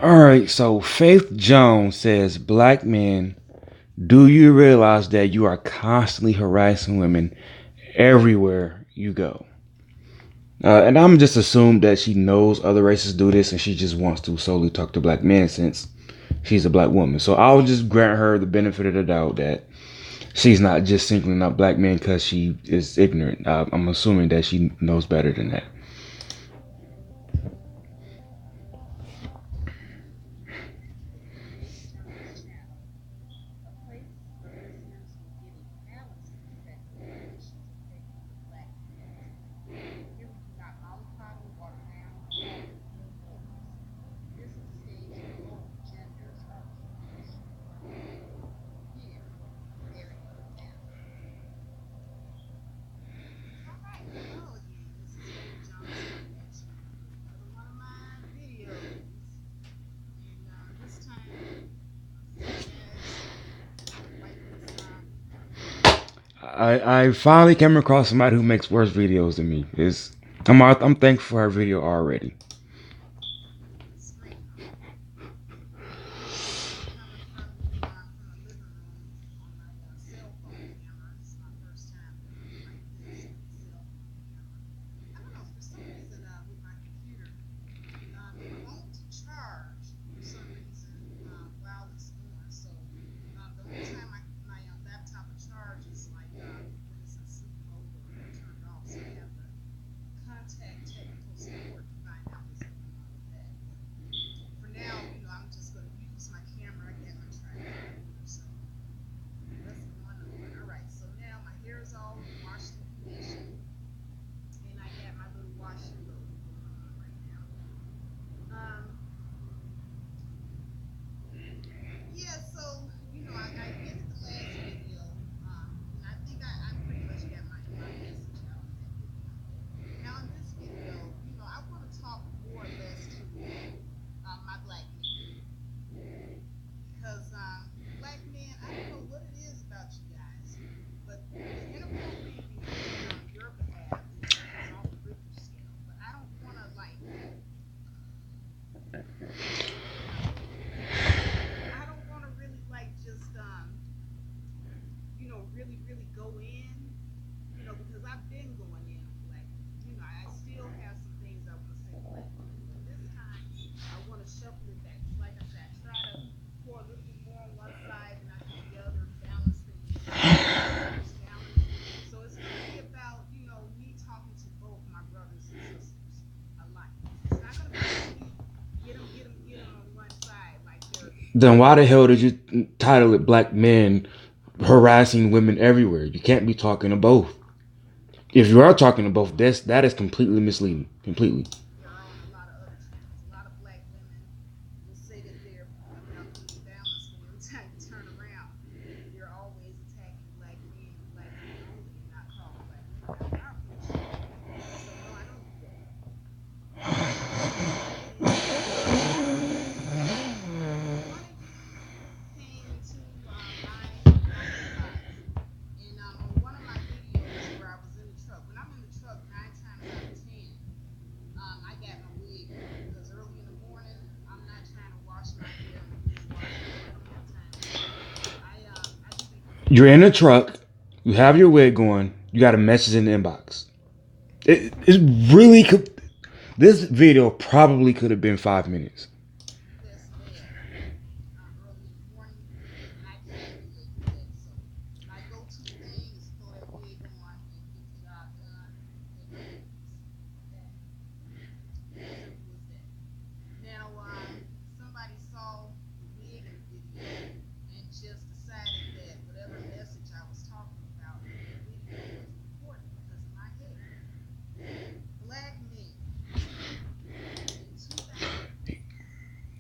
All right, so Faith Jones says, Black men, do you realize that you are constantly harassing women everywhere you go? And I'm just assumed that she knows other races do this and she just wants to solely talk to black men since she's a black woman. So I'll just grant her the benefit of the doubt that she's not just singling out black men because she is ignorant. I'm assuming that she knows better than that. I finally came across somebody who makes worse videos than me. I'm thankful for her video already. Then why the hell did you title it "Black Men Harassing Women Everywhere"? You can't be talking to both. If you are talking to both, that is completely misleading. Completely. You're in a truck. You have your wig going. You got a message in the inbox. It really could. This video probably could have been 5 minutes.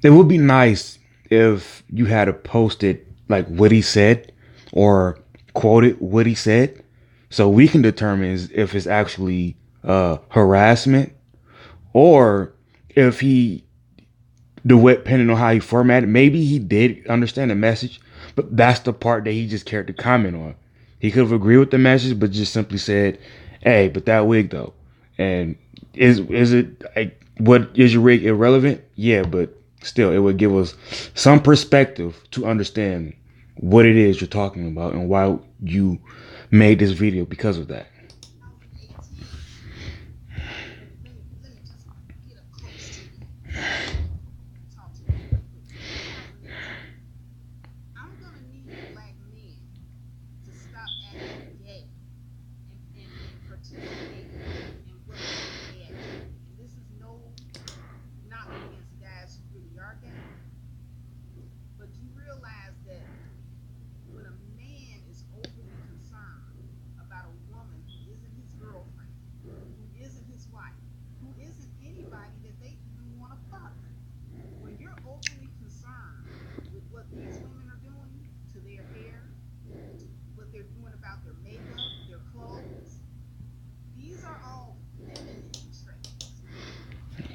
It would be nice if you had posted like what he said or quoted what he said, so we can determine if it's actually harassment or if he, depending on how he formatted, maybe he did understand the message, but that's the part that he just cared to comment on. He could have agreed with the message, but just simply said, "Hey, but that wig though," and is it like what is your wig irrelevant? Yeah, but Still, it would give us some perspective to understand what it is you're talking about and why you made this video because of that.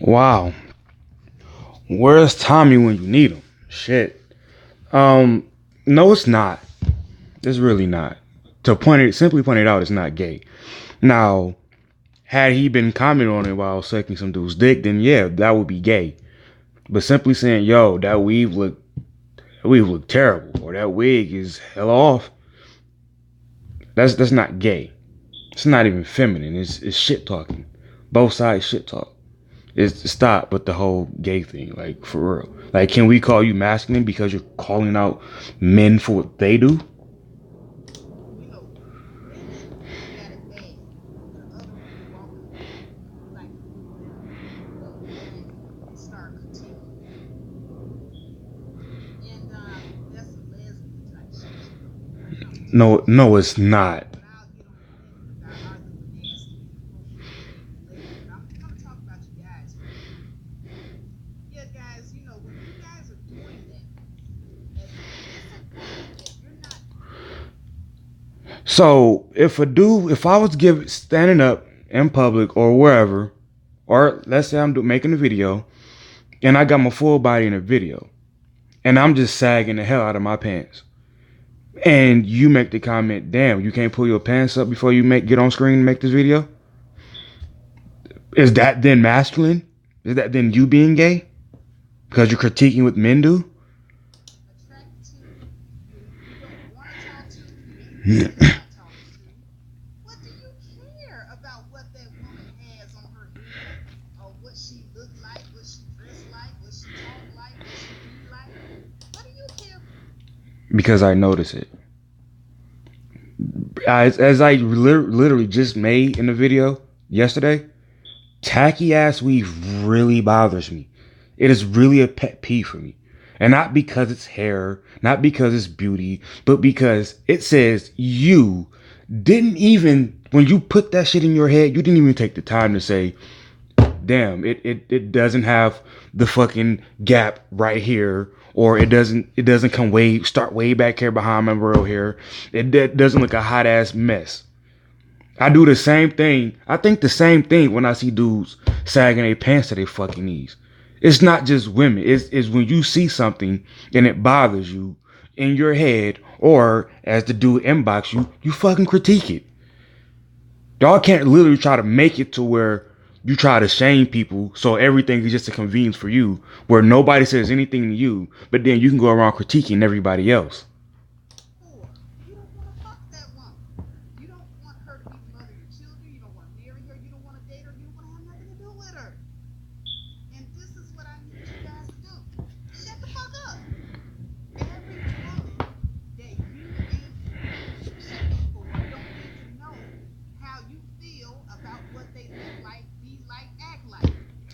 Wow. Where's Tommy when you need him? Shit. Um, no, it's not. It's really not. Simply point it out, it's not gay. Now, had he been commenting on it while sucking some dude's dick, then yeah, that would be gay. But simply saying, "Yo, that weave look terrible," or "that wig is hell off," that's not gay. It's not even feminine. It's shit talking. Both sides shit talk. It's stop with the whole gay thing, like for real. Like, can we call you masculine because you're calling out men for what they do? No, no, it's not. So if I was standing up in public or wherever, or let's say making a video and I got my full body in a video and I'm just sagging the hell out of my pants, and you make the comment, "Damn, you can't pull your pants up before you get on screen and make this video." Is that then masculine? Is that then you being gay because you're critiquing what men do? Because I notice it. As I literally just made in the video yesterday, tacky ass weave really bothers me. It is really a pet peeve for me. And not because it's hair, not because it's beauty, but because it says you didn't even, when you put that shit in your head, you didn't even take the time to say, "Damn, it doesn't have the fucking gap right here," or it doesn't start way back here behind my real hair. It doesn't look a hot ass mess. I do the same thing. I think the same thing when I see dudes sagging their pants to their fucking knees. It's not just women. It's when you see something and it bothers you in your head, or as the dude inbox you, you fucking critique it. Y'all can't literally try to make it to where you try to shame people so everything is just a convenience for you, where nobody says anything to you, but then you can go around critiquing everybody else.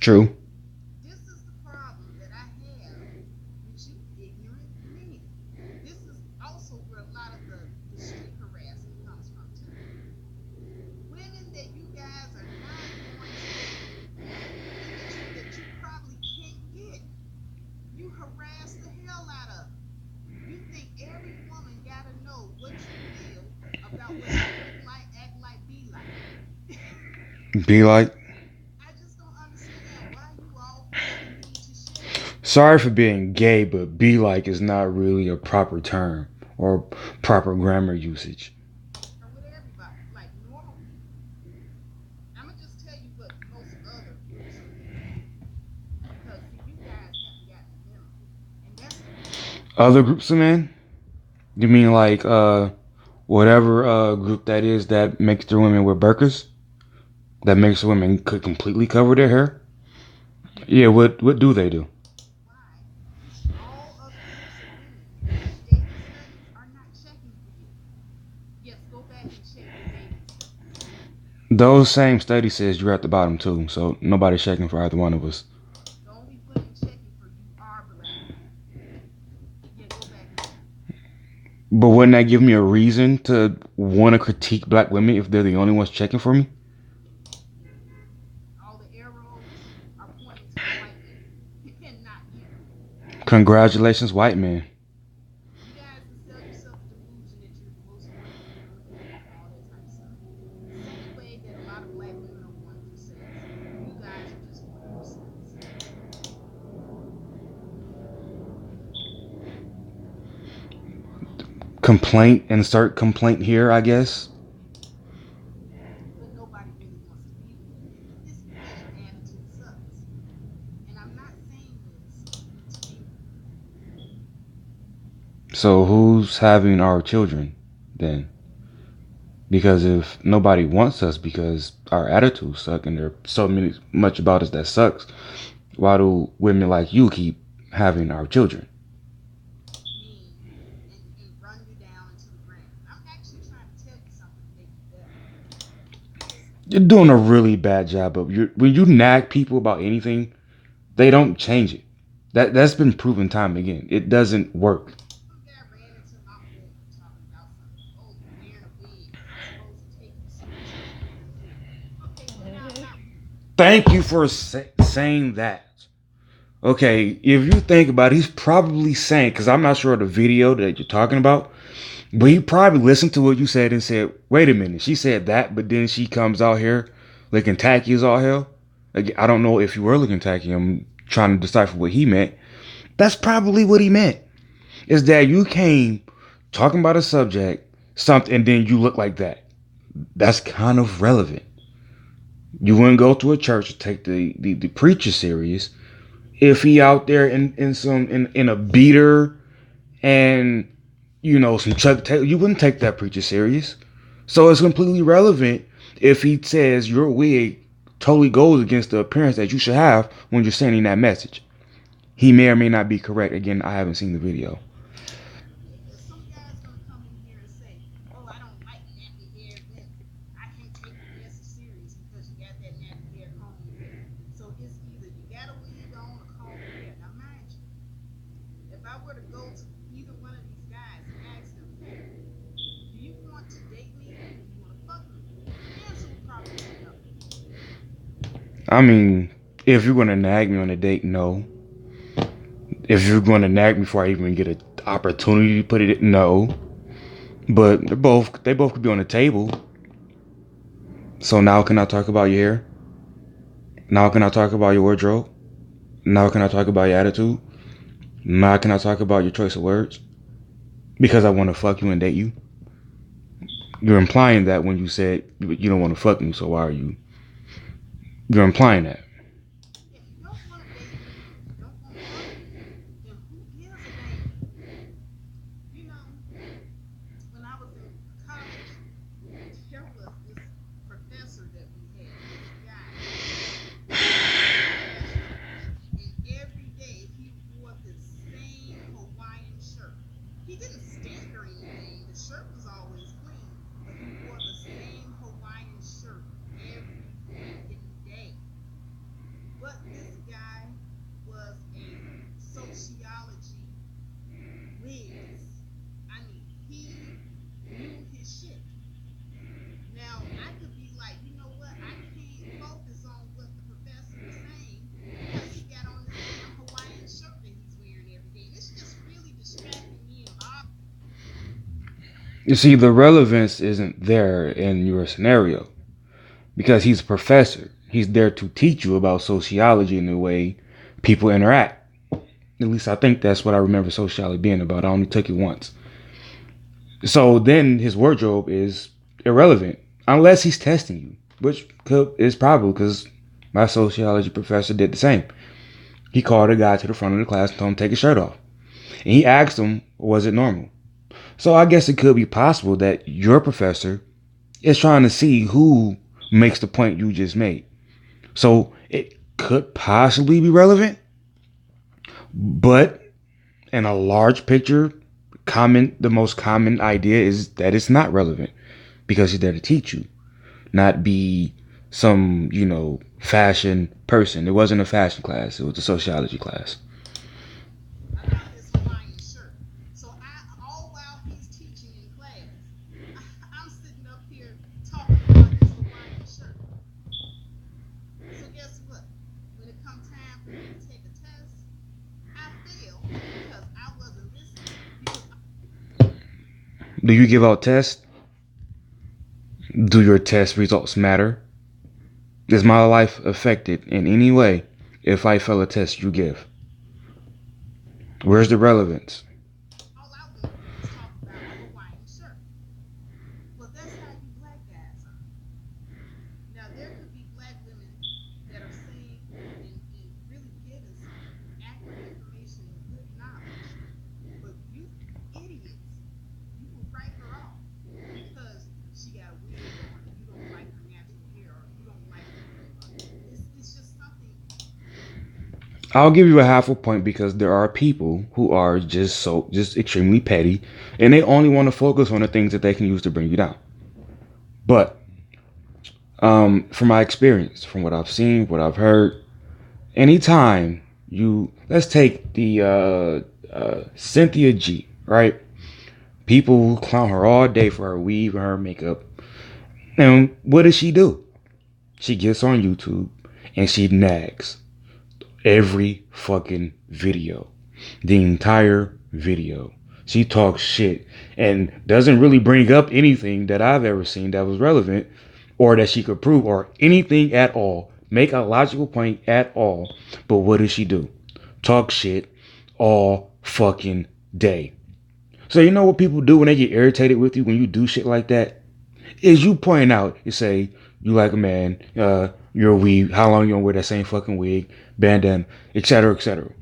True. Be like, sorry for being gay, but be like is not really a proper term or proper grammar usage. Other groups of men? You mean like whatever group that is that makes their women wear burqas? That makes the women could completely cover their hair? Yeah, what do they do? Why? All other groups of women, these dating studies are not checking for you. Yes, go back and check your dating studies. Those same study says you're at the bottom too, so nobody's checking for either one of us. The only women checking for you are black women. Yeah, go back and check. But wouldn't that give me a reason to want to critique black women if they're the only ones checking for me? All the arrows are pointing to the white man and not you. Congratulations, white man. You guys can sell yourself the delusion that you're the most wonderful, beautiful, and all that type of stuff. The same way that a lot of black women are going through sex, you guys are just going through sex. Complaint, insert complaint here, I guess. But nobody really wants to be with you. It's because your attitude sucks. And I'm not saying this to you. So who's having our children then? Because if nobody wants us because our attitudes suck and there's so much about us that sucks, why do women like you keep having our children? Mean and run you down into the ground. I'm actually trying to tell you something to make you better. You're doing a really bad job of when you nag people about anything, they don't change it. That's been proven time and again. It doesn't work. Some guy ran into my room talking about something. Oh, you wearing a wig. I'm supposed to take you serious because you're wearing a wig. Okay, well, now I'm not. Thank you for saying that. Okay, if you think about it, he's probably saying, because I'm not sure of the video that you're talking about, but he probably listened to what you said and said, wait a minute, she said that, but then she comes out here looking tacky as all hell. Like, I don't know if you were looking tacky. I'm trying to decipher what he meant. That's probably what he meant. Is that you came talking about a subject, something, and then you look like that. That's kind of relevant. You wouldn't go to a church to take the preacher serious if he out there in a beater and some Chuck Taylor. You wouldn't take that preacher serious. So it's completely relevant if he says your wig totally goes against the appearance that you should have when you're sending that message. He may or may not be correct. Again, I haven't seen the video. Because some guy's going to come in here and say, oh, I don't like nappy haired women. I can't take your message serious because you got that nappy hair comb in your hair. So it's either you got a wig on or comb your hair. Now, mind you, if I were to go to either one of these guys and ask them, hey, do you want to date me or do you want to fuck me? The answer would probably be no. I mean, if you're gonna nag me on a date, no. If you're gonna nag me before I even get an opportunity to put it, no. But they both could be on the table. So now can I talk about your hair? Now can I talk about your wardrobe? Now can I talk about your attitude? Now can I talk about your choice of words? Because I want to fuck you and date you. You're implying that when you said you don't want to fuck me, so why are you? You're implying that. If you don't want to date me and you don't want to fuck me, then who gives a damn? You know, when I was in college, there was this professor that we had, this guy. He was in our classroom, and every day he wore the same Hawaiian shirt. He didn't stink or anything. The shirt was always clean, but he wore the same Hawaiian shirt every freaking day. But this guy was a sociology whiz. I mean, he knew his shit. Now, I could be like, you know what? I can't focus on what the professor is saying because he got on this damn Hawaiian shirt that he's wearing every day. And it's just really distracting me and bothering. You see, the relevance isn't there in your scenario because he's a professor. He's there to teach you about sociology and the way people interact. At least I think that's what I remember sociology being about. I only took it once. So then his wardrobe is irrelevant unless he's testing you, which is probably because my sociology professor did the same. He called a guy to the front of the class and told him to take his shirt off. And he asked him, was it normal? So I guess it could be possible that your professor is trying to see who makes the point you just made. So it could possibly be relevant, but in a large picture, the most common idea is that it's not relevant because he's there to teach you, not be some, fashion person. It wasn't a fashion class, it was a sociology class. about this Hawaiian shirt. So all while he's teaching in class, I'm sitting up here talking about this Hawaiian shirt. So guess what? When it comes time for me to take a test, I fail because I wasn't listening. Because Do you give out tests? Do your test results matter? Is my life affected in any way if I fail a test you give? Where's the relevance? all I want to do is talk about a Hawaiian shirt. Well, that's how you black guys are. Now there could be black women that are saying and really giving some accurate information and good knowledge, but you idiots, you will write her off because she got a wig on and you don't like her natural hair or you don't like her whatever. It's just something. I'll give you a half a point because there are people who are just extremely petty and they only want to focus on the things that they can use to bring you down. But from my experience, from what I've seen, what I've heard, anytime let's take the Cynthia G, right? People clown her all day for her weave and her makeup. And what does she do? She gets on YouTube and she nags every fucking video, the entire video. She talks shit and doesn't really bring up anything that I've ever seen that was relevant or that she could prove or anything at all, make a logical point at all. But what does she do? Talk shit all fucking day. So you know what people do when they get irritated with you when you do shit like that? Is you point out, you say, you like a man, you're a weave, how long you gonna wear that same fucking wig, bandana, etc., etc.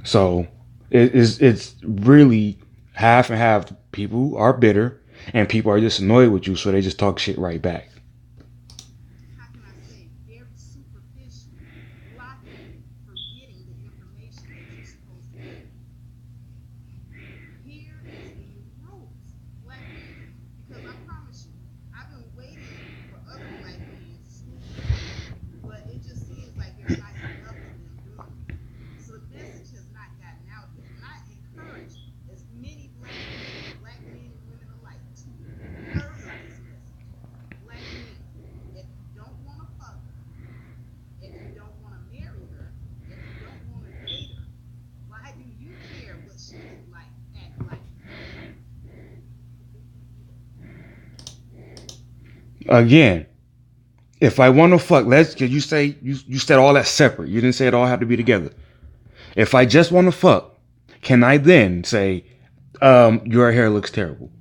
So it's really half and half. People are bitter and people are just annoyed with you, so they just talk shit right back. How can I say, very superficial, blocking you for getting the information that you're supposed to get. Here is the rules, black men, because I promise you, I've been waiting for other black men to school me, but it just seems like there's not enough of them doing it. So the message has not gotten out yet. And I encourage as many black men and women alike to further this message. Black men, if you don't want to fuck her, if you don't want to marry her, if you don't want to date her, why do you care what she look like, act like? Again, if I want to fuck, let's, cause you said all that separate. You didn't say it all have to be together. If I just want to fuck, can I then say, your hair looks terrible?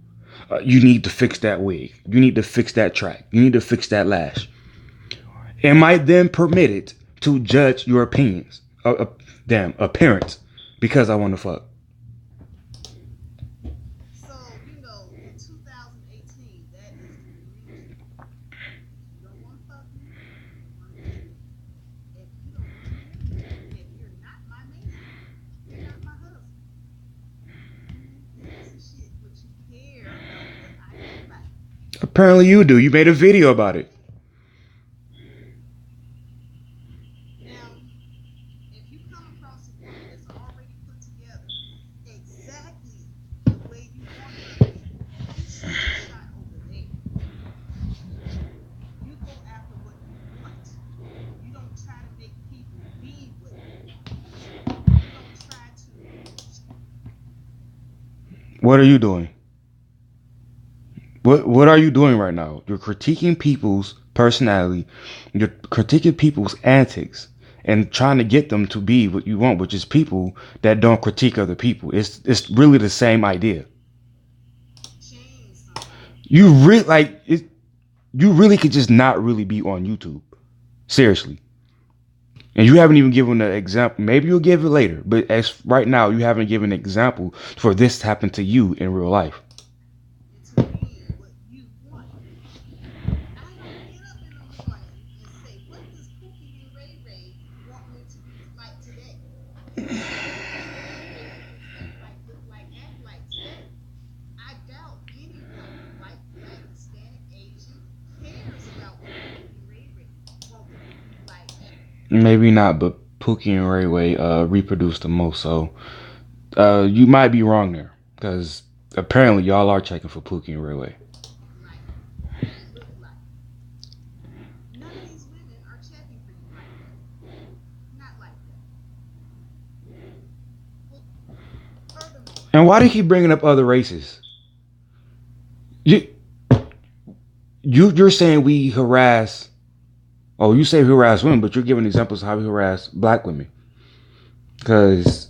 You need to fix that wig. You need to fix that track. You need to fix that lash. Am I then permitted to judge your opinions, appearance, because I want to fuck? So, in 2018, that is the new music. If you don't want to fuck me, you don't want to date me. If you don't want to marry me, if you're not my man, you're not my husband. Who gives a shit what you care about what I look like? Apparently you do. You made a video about it. Now, if you come across a woman that's already put together exactly the way you want her to be, you shoot your shot over there. You go after what you want. You don't try to make people be what you want. You don't try to. What are you doing? What are you doing right now? You're critiquing people's personality. You're critiquing people's antics and trying to get them to be what you want, which is people that don't critique other people. It's really the same idea. Change something. You really like it. You really could just not really be on YouTube. Seriously. And you haven't even given an example. Maybe you'll give it later, but as right now, you haven't given an example for this to happen to you in real life. and to be what you want. I don't get up in the morning and say, what does Pookie and Ray Ray want me to be like today? What does Pookie and Ray Ray want me to eat like, look like, act like today? I doubt anyone, white, black, Hispanic, Asian, cares about what Pookie and Ray Ray want them to be like, act. Maybe not, but Pookie and Ray Ray reproduce the most, so you might be wrong there because apparently y'all are checking for Pookie and Ray Ray. Like and look like. None of these women are checking for you like that. Not like that. Well, furthermore, And why do you keep bringing up other races? You you're saying we harass. Oh, you say we harass women, but you're giving examples of how we harass black women. Because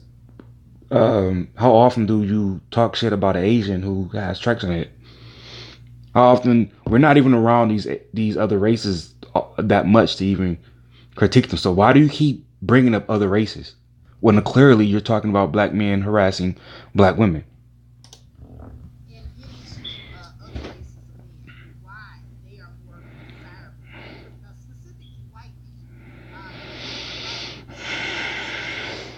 how often do you talk shit about an Asian who has tracks in it? How often we're not even around these other races that much to even critique them. So why do you keep bringing up other races when clearly you're talking about black men harassing black women? and getting to other races of men and why they are more desirable, specifically white men. A lot of people say this.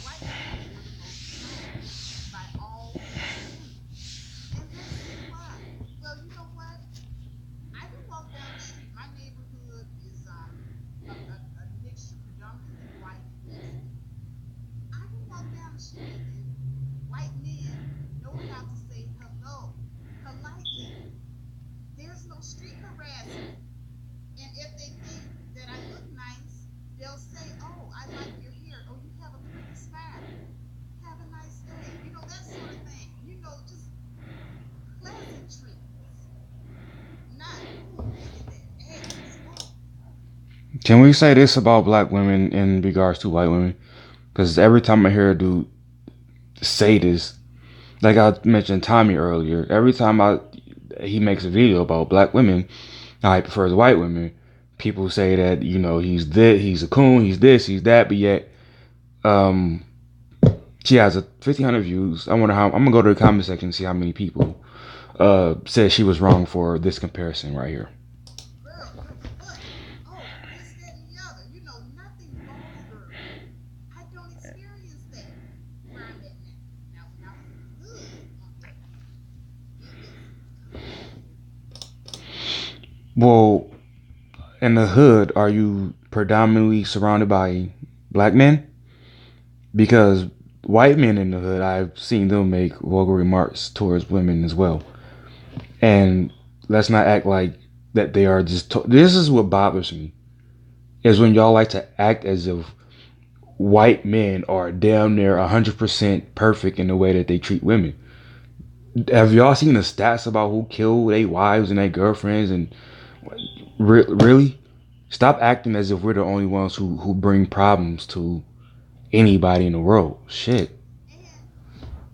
White men were the most desirable by all means. And let's see why. Well, you know what? I can walk down the street. My neighborhood is a mixture predominantly white and Mexican. I can walk down the street and white men know how to say hello politely. There's no street harassment. And if they think that I look nice, they'll say, oh, I like your hair. Oh, you have a pretty smile. Have a nice day. You know, that sort of thing. You know, just pleasantries. Not, oh, look at that ass. Oh, Can we say this about black women in regards to white women? Because every time I hear a dude say this, like I mentioned Tommy earlier, every time he makes a video about black women, how he prefers white women, people say that he's this, he's a coon, he's this, he's that, but yet um, she has a 1,500 views. I wonder how. I'm gonna go to the comment section and see how many people said she was wrong for this comparison right here. girl, your foot. Oh, this, that, and the other. You know, nothing vulgar. I don't experience that where I'm at now. Now, when I was in the hood, on the other hand, it was completely different. Well, in the hood, are you predominantly surrounded by black men? Because white men in the hood, I've seen them make vulgar remarks towards women as well. And let's not act like that they are just. This is what bothers me is when y'all like to act as if white men are damn near 100% perfect in the way that they treat women. Have y'all seen the stats about who killed their wives and their girlfriends? And really, stop acting as if we're the only ones who bring problems to anybody in the world. Shit. And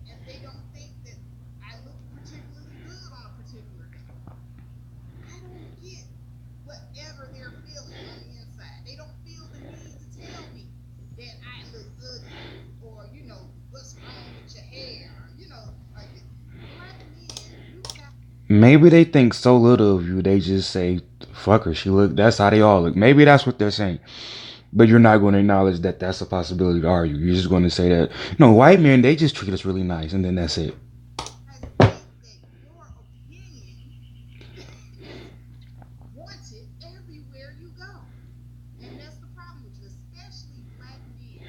if they don't think that I look particularly good on a particular day, I don't get whatever they're feeling on the inside. They don't feel the need to tell me that I look ugly or, you know, what's wrong with your hair. You know, like black men, you have. Maybe they think so little of you, they just say, "Fuck her, she look." That's how they all look. Maybe that's what they're saying. But you're not going to acknowledge that that's a possibility, are you? You're just going to say that, no, white men, they just treat us really nice, and then that's it. I think that your opinion is wanted everywhere you go. And that's the problem with you, especially black men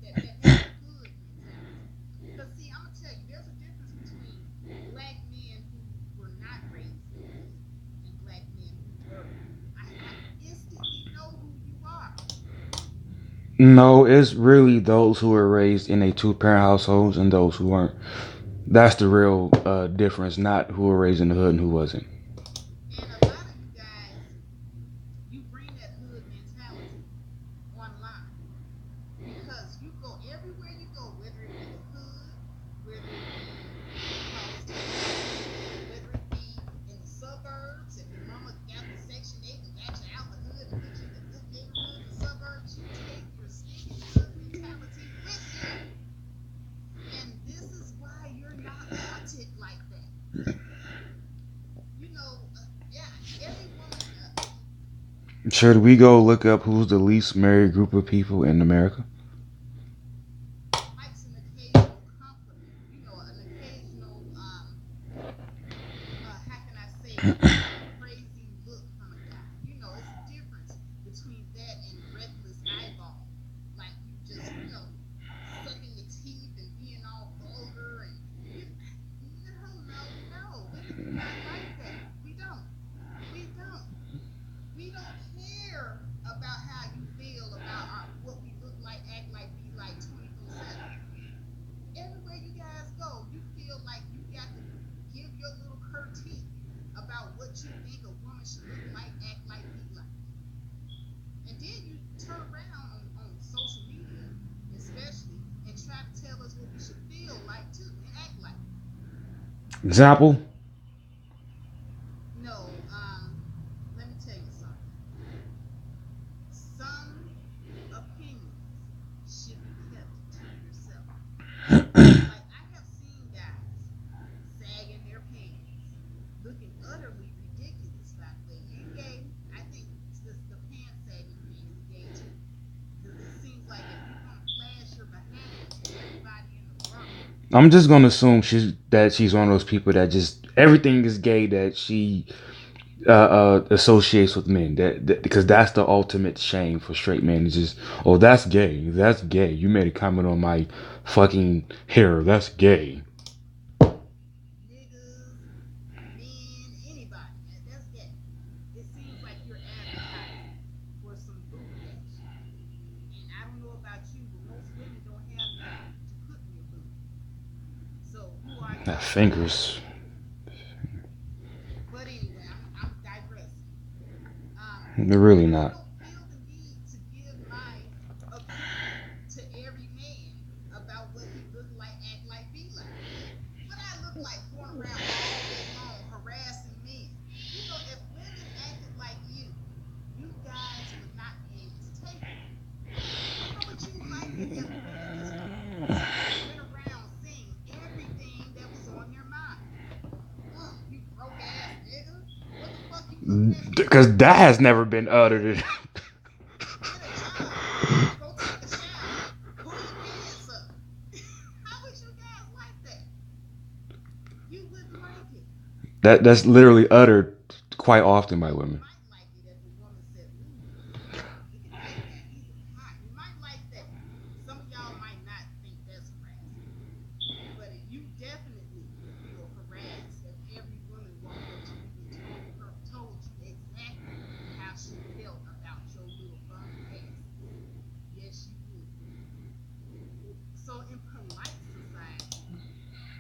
that have a hood mentality. Because, see, I'm going to tell you, there's a difference between black men who were not raised in the hood and black men who were. I instantly know who you are. No, it's really those who were raised in a two-parent households and those who weren't. That's the real difference, not who were raised in the hood and who wasn't. And a lot of you guys, you bring that hood mentality online. Because you go everywhere you go, whether it be the hood, whether it be across town, whether it be in the suburbs. If your mama got the Section 8 and got you out the hood and put you in the good neighborhoods and suburbs, Should we go look up who's the least married group of people in America? Likes an occasional compliment, an occasional, how can I say it, crazy look from a guy. It's a difference between that and reckless eyeball. Like you just, sucking your teeth and being all vulgar and you, no, no, no. Women do not like that. We don't. We don't. We don't care about how you feel about what we look like, act like, be like 24/7. Everywhere you guys go, you feel like you got to give your little critique about what you think a woman should look like, act like, be like. And then you turn around on social media, especially, and try to tell us what we should feel like too and act like. Example. No, let me tell you something. Some opinions should be kept to yourself. Like I have seen guys sagging their pants, looking utterly ridiculous. By the way, and gay. I think the pants sagging thing is gay too. Because it seems like if you're gonna flash your behind to everybody in the world, I'm just gonna assume she's one of those people that just everything is gay that she associates with men. That because that's the ultimate shame for straight men. It's just, oh, that's gay. That's gay. You made a comment on my fucking hair. That's gay. niggas, men, anybody, that's gay. It seems like you're advertising for some booty action. And I don't know about you, but most women don't have nothing to put in your booty. So who are you That to say that? fingers. But anyway, I'm digressing. They're really I not. don't feel the need to give my opinion to every man about what he look like, act like, be like. What I look like going around all day long harassing men. If women acted like you guys would not be able to take it. What would you like it if women just went around saying everything that was on their mind? You broke ass nigga. What the fuck you looking at me Because for? that has never been uttered. Get a job. Go take a shower. Pull your pants up. How would you guys like that? You wouldn't like it. That's literally uttered quite often by You women. might like it if a woman said, "Ooh, you can take that. He's hot." You might like that. Some of y'all might not think that's harassment, but you definitely would feel harassed if every woman walked up to you and told you exactly how she felt about your little bum asses. Yes, you would. So in polite society,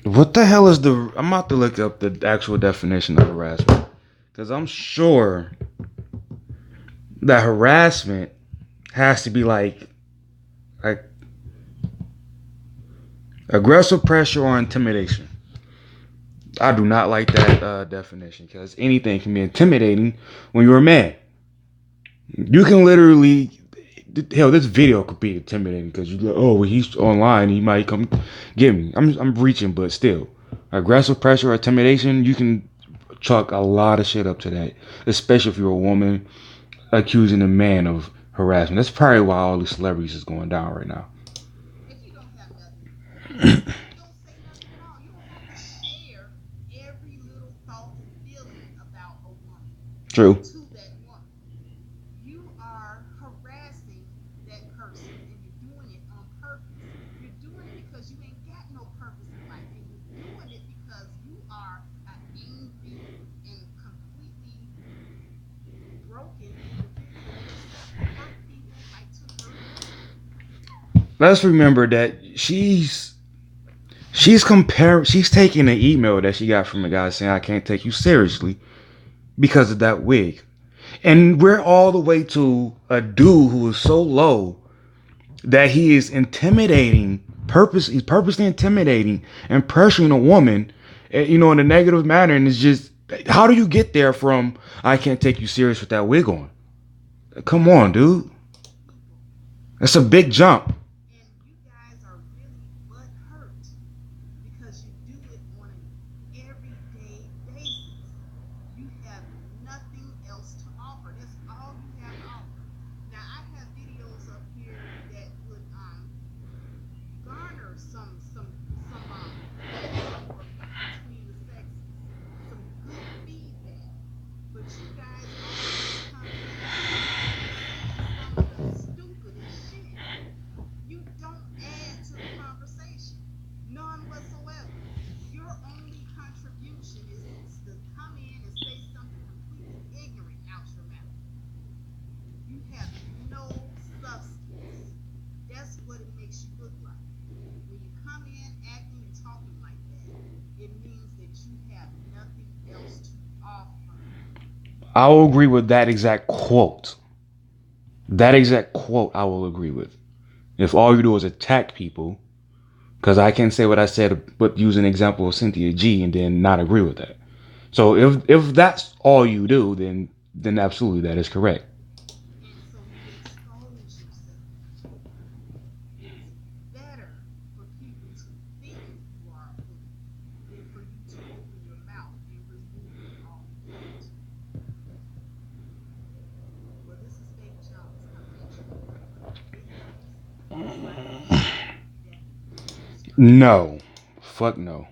What the hell is the? I'm about to look up the actual definition of harassment because I'm sure that harassment has to be like aggressive pressure or intimidation. I do not like that definition because anything can be intimidating when you're a man. You can literally, hell, this video could be intimidating because you go, oh, well, he's online, he might come get me. I'm reaching, but still, aggressive pressure or intimidation, you can chalk a lot of shit up to that, especially if you're a woman accusing a man of harassment. That's probably why all these celebrities is going down right now. if you don't have nothing to say, don't say nothing at all. You don't have to share every little thought and feeling about a woman True. to that woman. You are harassing that person and you're doing it on purpose. You're doing it because you ain't got no purpose in life. And you're doing it because you are an angry and completely broken individual yourself. You hurt people, like to hurt others. Let's remember that she's taking an email that she got from a guy saying I can't take you seriously because of that wig. And we're all the way to a dude who is so low that he is he's purposely intimidating and pressuring a woman, in a negative manner. And it's just, how do you get there from I can't take you serious with that wig on? Come on, dude. People. That's a big jump. And you guys are really butt hurt because you do it on an everyday basis. You have nothing else to offer. That's all you have where some better or between the sexes, some good feedback. But you guys always come in saying some of the stupidest shit. You don't add to the conversation, none whatsoever. Your only contribution is to come in and say something completely ignorant out your mouth. You have no substance. That's what it makes you look like. When you come in acting and talking like that, it means that you have nothing else to offer. I will agree with that exact quote. That exact quote I will agree with. If all you do is attack people, because I can say what I said, but use an example of Cynthia G and then not agree with that. So if that's all you do, then absolutely that is correct. And so you expose yourself. It is better for people to think you are a bully than for you to open your mouth and remove all hate. Well, this is Faith Jones coming at you with big facts. Black men definitely use harass. No, fuck no.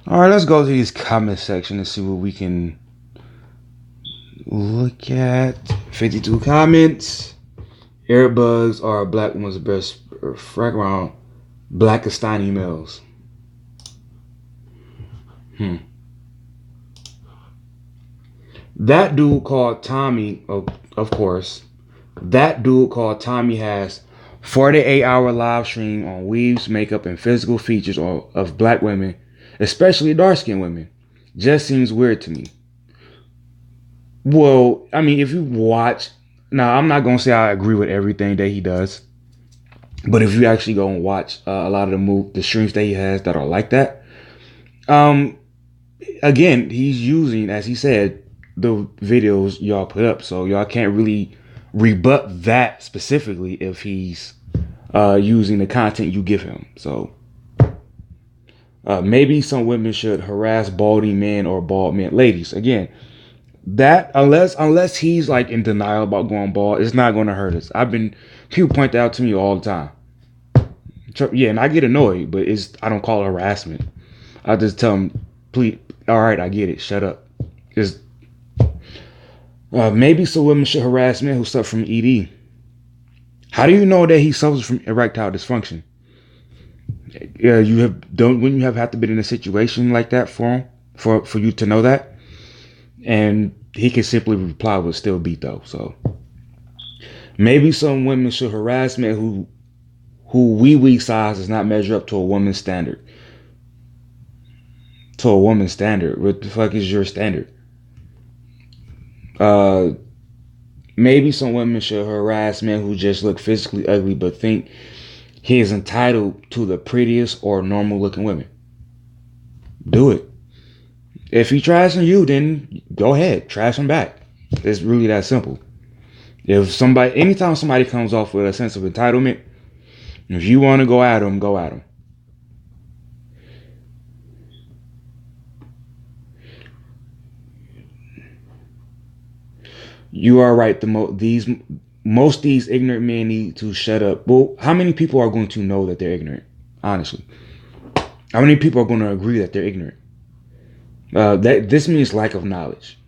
All right, let's go to these comment section and see what we can look at. 52 comments. Airbugs are a black woman's best background. Blackestein emails. That dude called Tommy, of course. That dude called Tommy has 48-hour live stream on weaves, makeup, and physical features of black women, especially dark-skinned women. Just seems weird to me. Well, I mean, if you watch, now I'm not gonna say I agree with everything that he does, but if you actually go and watch a lot of the streams that he has that are like that, um, again, he's using, as he said, the videos y'all put up, so y'all can't really rebut that specifically if he's using the content you give him. So maybe some women should harass balding men or bald men. Ladies, again, that unless he's like in denial about going bald, it's not going to hurt us. People point that out to me all the time. Yeah, and I get annoyed, but I don't call it harassment. I just tell him, please, all right, I get it, shut up. Just maybe some women should harass men who suffer from ED. How do you know that he suffers from erectile dysfunction? When you have to be in a situation like that for him, for you to know that, and he can simply reply with still beat though. So maybe some women should harass men who wee size does not measure up to a woman's standard. To a woman's standard, what the fuck is your standard? Maybe some women should harass men who just look physically ugly but think he is entitled to the prettiest or normal looking women. Do it. If he trashing you, then go ahead, trash him back. It's really that simple. Anytime somebody comes off with a sense of entitlement, if you want to go at him, go at him. You are right. Most of these ignorant men need to shut up. Well, how many people are going to know that they're ignorant? Honestly, how many people are going to agree that they're ignorant? This means lack of knowledge.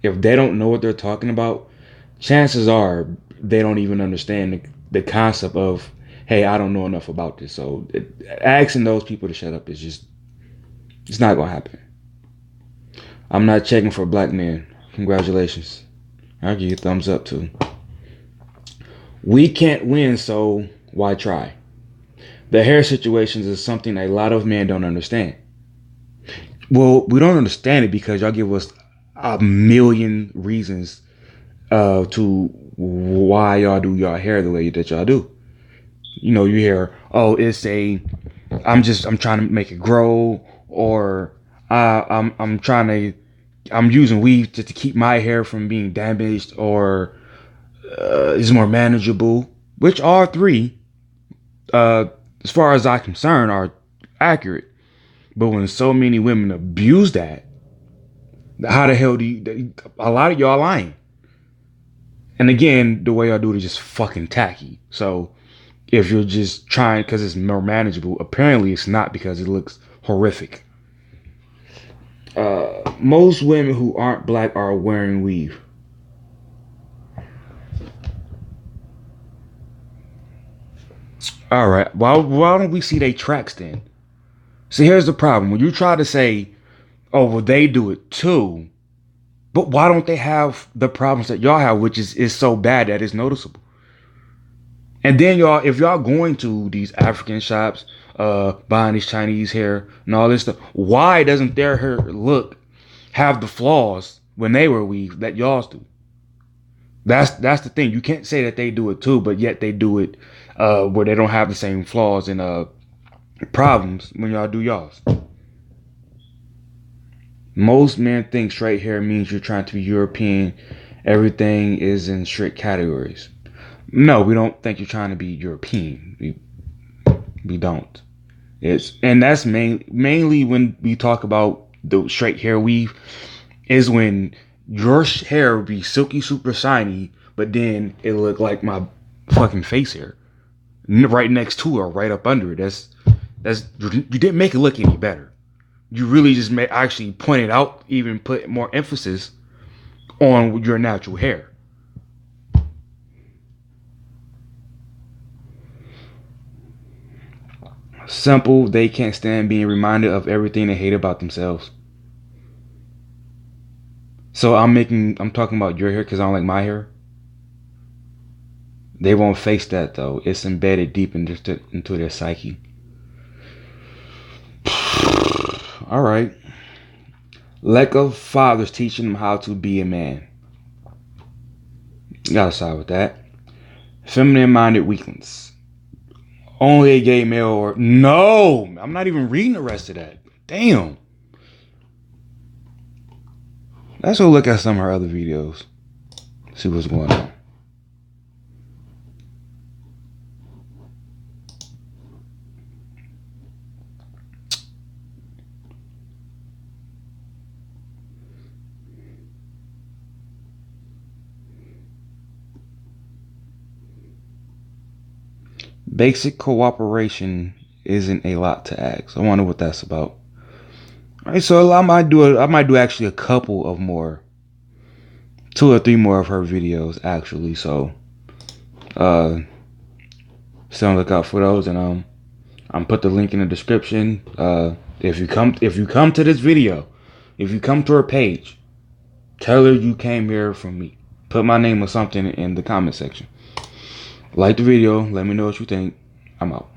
If they don't know what they're talking about, chances are they don't even understand the concept of, hey, I don't know enough about this. So asking those people to shut up it's not gonna happen. I'm not checking for black men. Congratulations. I'll give you a thumbs up too. We can't win, so why try? The hair situations is something a lot of men don't understand. Well, we don't understand it because y'all give us a million reasons to why y'all do y'all hair the way that y'all do. You hear, oh, I'm trying to make it grow, or I'm using weave just to keep my hair from being damaged, or it's more manageable. Which all three, as far as I'm concerned, are accurate. But when so many women abuse that, how the hell a lot of y'all lying. And again, the way y'all do it is just fucking tacky. So if you're just trying because it's more manageable. Apparently, it's not because it looks horrific. Most women who aren't black are wearing weave. All right. Why don't we see their tracks then? See, here's the problem. When you try to say, "Oh, well, they do it too," but why don't they have the problems that y'all have, which is so bad that it's noticeable? And then y'all, if y'all going to these African shops, buying these Chinese hair and all this stuff, why doesn't their hair look have the flaws when they were weave that y'all's do? That's the thing. You can't say that they do it too, but yet they do it where they don't have the same flaws and problems when y'all do y'all's. Most men think straight hair means you're trying to be European. Everything is in strict categories. No, we don't think you're trying to be European. We don't. And that's mainly when we talk about the straight hair weave is when your hair would be silky super shiny, but then it look like my fucking face hair right next to or right up under it. That's you didn't make it look any better. You really just actually pointed out, even put more emphasis on your natural hair. Simple, they can't stand being reminded of everything they hate about themselves. So I'm talking about your hair because I don't like my hair. They won't face that though. It's embedded deep into their psyche. All right. Lack of fathers teaching them how to be a man. You gotta side with that. Feminine minded weaklings. Only a gay male or no. I'm not even reading the rest of that. Damn. Let's go look at some of her other videos. See what's going on. Basic cooperation isn't a lot to ask. I wonder what that's about. All right, so I might do actually a couple of more, 2 or 3 more of her videos actually. So, stay on the lookout for those, and I'm put the link in the description. If you come to this video, if you come to her page, tell her you came here from me. Put my name or something in the comment section. Like the video. Let me know what you think. I'm out.